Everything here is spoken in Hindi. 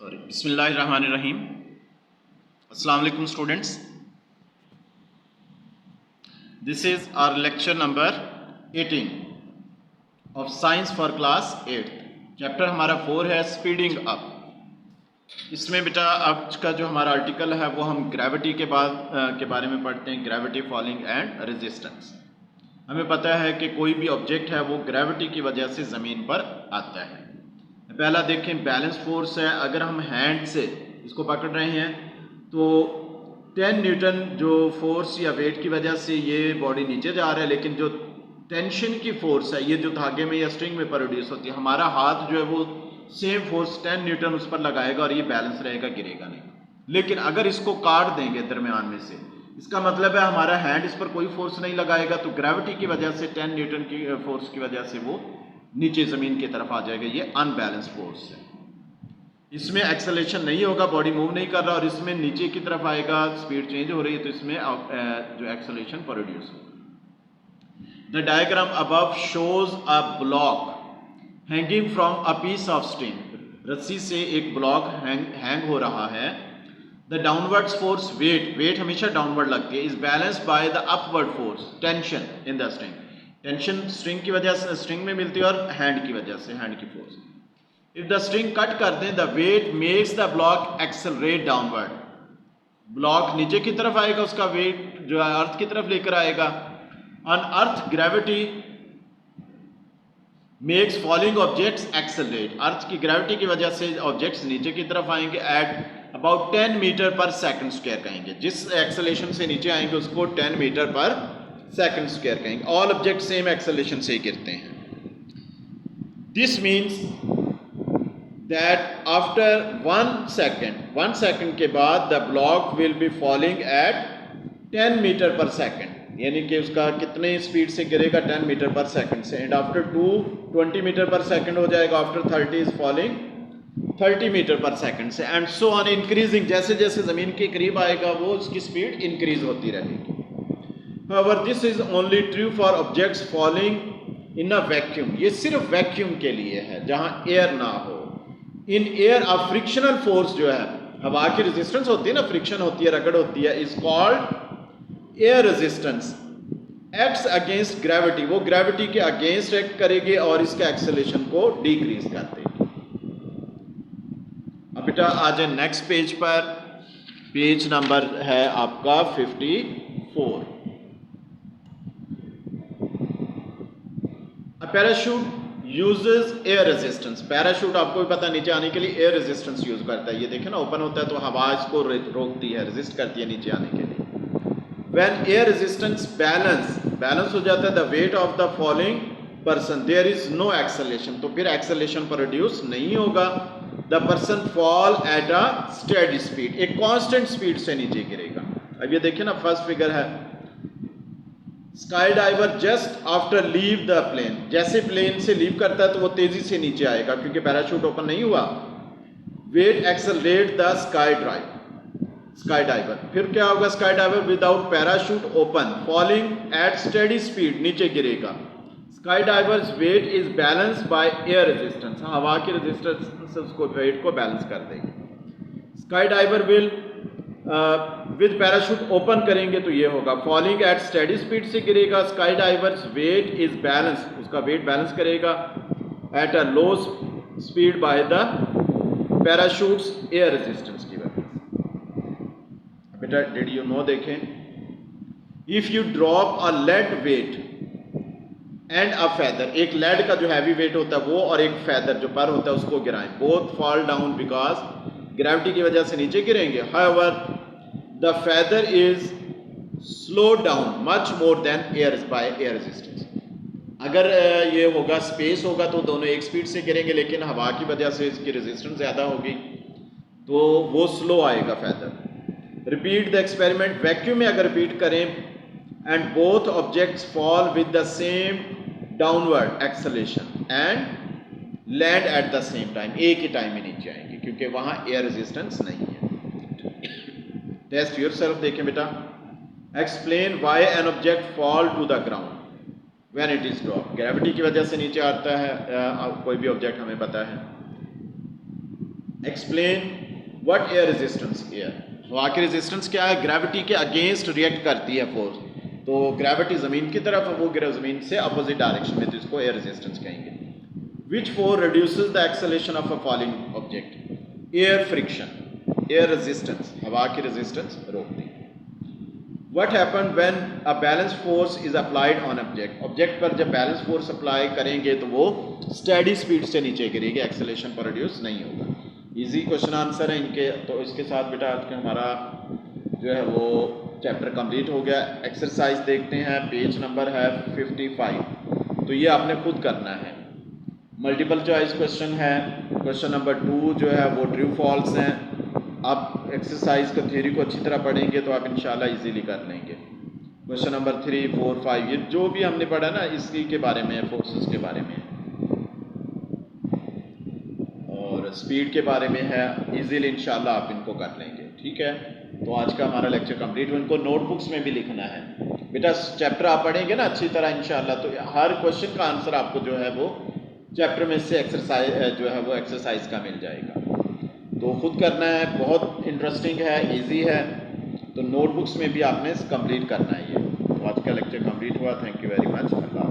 बिस्मिल्लाहिर्रहमानिर्रहीम। अस्सलाम वालेकुम students, this is our lecture number 18 of science for class 8। Chapter हमारा 4 है स्पीडिंग अप। इसमें बेटा आज का जो हमारा आर्टिकल है वो हम ग्रेविटी के बारे में पढ़ते हैं, ग्रेविटी, फॉलिंग एंड रेजिस्टेंस। हमें पता है कि कोई भी ऑब्जेक्ट है वो ग्रेविटी की वजह से ज़मीन पर आता है। पहला देखें, बैलेंस फोर्स है। अगर हम हैंड से इसको पकड़ रहे हैं तो 10 न्यूटन जो फोर्स या वेट की वजह से ये बॉडी नीचे जा रहा है, लेकिन जो टेंशन की फोर्स है ये जो धागे में या स्ट्रिंग में प्रोड्यूस होती है, हमारा हाथ जो है वो सेम फोर्स 10 न्यूटन उस पर लगाएगा और ये बैलेंस रहेगा, गिरेगा नहीं। लेकिन अगर इसको काट देंगे दरमियान में से, इसका मतलब है हमारा हैंड इस पर कोई फोर्स नहीं लगाएगा, तो ग्रेविटी की वजह से 10 न्यूटन की फोर्स की वजह से वो नीचे ज़मीन की तरफ आ जाएगा। ये अनबैलेंस फोर्स है। इसमें एक्सेलेरेशन नहीं होगा, बॉडी मूव नहीं कर रहा, और इसमें नीचे की तरफ आएगा, स्पीड चेंज हो रही है, तो इसमें जो एक्सेलेरेशन प्रोड्यूस होगा। The diagram above shows a block hanging from a piece of string. रस्सी से एक ब्लॉक हैंग हो रहा है। द डाउनवर्ड्स फोर्स, वेट हमेशा डाउनवर्ड लगती है, is balanced by the upward force, tension in the string. Tension string की वजह से, स्ट्रिंग में मिलती है, और हैंड की वजह से, हैंड की फोर्स। इफ द स्ट्रिंग कट कर दें, the weight makes the block accelerate downward. Block नीचे की तरफ आएगा, उसका वेट जो है अर्थ की तरफ लेकर आएगा। On earth gravity makes falling objects accelerate. Earth की ग्रेविटी की वजह से ऑब्जेक्ट्स नीचे की तरफ आएंगे। एट अबाउट 10 मीटर पर सेकंड स्क्वायर कहेंगे। जिस एक्सेलरेशन से नीचे आएंगे उसको 10 मीटर पर सेकंड स्क्वायर कहेंगे। ऑल ऑब्जेक्ट सेम एक्सेलरेशन से गिरते हैं। This means that after 1 second के बाद the block will be falling at 10 metre पर सेकंड, यानी कि उसका कितने स्पीड से गिरेगा, 10 मीटर पर सेकंड से। एंड आफ्टर 20 मीटर पर सेकंड हो जाएगा। आफ्टर 30 इज फॉलिंग 30 मीटर पर सेकंड से, एंड सो ऑन इंक्रीजिंग। जैसे जैसे ज़मीन के करीब आएगा वो उसकी स्पीड इंक्रीज होती रहेगी। However, this is only true for objects falling in a vacuum. ये सिर्फ वैक्यूम के लिए है, जहां एयर ना हो। In air a frictional force जो है, हवा की रेजिस्टेंस होती है ना, फ्रिक्शन होती है, रगड़ होती है, is called air resistance. Acts against gravity, वो ग्रेविटी के अगेंस्ट एक्ट करेगी और इसके एक्सेलरेशन को डिक्रीज कर देगी। अब बेटा आ जाए नेक्स्ट पेज पर। पेज नंबर है आपका 54। Parachute uses air resistance. Parachute आपको भी पता है नीचे आने के लिए एयर रेजिस्टेंस यूज करता है। ये देखें ना, ओपन होता है तो हवा इसको रोकती है, रेजिस्ट करती है नीचे आने के लिए। व्हेन एयर रेजिस्टेंस बैलेंस हो जाता है the weight of the falling person, there is no acceleration, तो फिर एक्सेलरेशन प्रोड्यूस नहीं होगा। The person fall at a steady speed, एक कांस्टेंट स्पीड से नीचे गिरेगा। अब ये देखिए ना, फर्स्ट फिगर है, skydiver just after leave the plane. जैसे प्लेन से लीव करता है तो वो तेजी से नीचे आएगा क्योंकि पैराशूट ओपन नहीं हुआ। Weight accelerate the skydiver. फिर क्या होगा, skydiver without parachute open falling at steady speed, नीचे गिरेगा। Skydiver's weight is balanced by air resistance, हवा की रेजिस्टेंस उसको वेट को बैलेंस कर देगी। Skydiver will with parachute open करेंगे तो ये होगा, फॉलिंग एट स्टेडी स्पीड से गिरेगा। Skydiver's weight is balance, उसका वेट बैलेंस करेगा at a low speed by the parachute's air resistance की वजह से। बेटा डिड यू नो देखें, if you drop a lead weight and a feather, एक लेड का जो हैवी वेट होता है वो और एक फेदर जो पर होता है उसको गिराएं, both fall down because gravity की वजह से नीचे गिरेंगे। However, the feather is slowed down much more than air by air resistance. अगर ये होगा, स्पेस होगा तो दोनों एक स्पीड से गिरेंगे, लेकिन हवा की वजह से इसकी रेजिस्टेंस ज़्यादा होगी तो वो स्लो आएगा feather. Repeat the experiment, vacuum में अगर रिपीट करें, and both objects fall with the same downward acceleration and land at the same time, एक ही टाइम में नीचे आएंगे क्योंकि वहां एयर रेजिस्टेंस नहीं है। टेस्ट योरसेल्फ देखें बेटा। Explain why an object fall to the ground when it is drop. Gravity की वजह से नीचे आता है कोई भी ऑब्जेक्ट, हमें पता है। Explain what air resistance air, हवा की रेजिस्टेंस क्या है, ग्रेविटी के अगेंस्ट रिएक्ट करती है फोर्स, तो ग्रेविटी ज़मीन की तरफ है, वो ज़मीन से अपोजिट डायरेक्शन में, तो इसको एयर रेजिस्टेंस कहेंगे। Which four reduces the acceleration of a falling object, air friction, air resistance हवा की रेजिस्टेंस रोकती है। What happened when a balance force is applied on object, object पर जब बैलेंस फोर्स अप्लाई करेंगे तो वो स्टेडी स्पीड से नीचे गिरेगी, एक्सेलेरेशन प्रोड्यूस नहीं होगा। इजी क्वेश्चन आंसर है इनके, तो इसके साथ बेटा आज के हमारा जो है वो चैप्टर कंप्लीट हो गया। एक्सरसाइज देखते हैं, पेज नंबर है 55, तो ये आपने खुद करना है। मल्टीपल चॉइस क्वेश्चन है, क्वेश्चन नंबर 2 जो है वो ट्रू फॉल्स हैं। आप एक्सरसाइज का थ्योरी को अच्छी तरह पढ़ेंगे तो आप इंशाल्लाह इजीली कर लेंगे। क्वेश्चन नंबर 3, 4, 5 ये जो भी हमने पढ़ा ना इसी के बारे में, फोर्सेस के बारे में और स्पीड के बारे में है, इजीली इंशाल्लाह आप इनको कर लेंगे। ठीक है, तो आज का हमारा लेक्चर कंप्लीट हो। इनको नोटबुक्स में भी लिखना है बेटा, चैप्टर आप पढ़ेंगे ना अच्छी तरह इंशाल्लाह, तो हर क्वेश्चन का आंसर आपको जो है वो चैप्टर में से एक्सरसाइज जो है वो एक्सरसाइज का मिल जाएगा, तो खुद करना है। बहुत इंटरेस्टिंग है, इजी है, तो नोटबुक्स में भी आपने कंप्लीट करना है ये। तो आज का लेक्चर कंप्लीट हुआ। Thank you very much. Allah.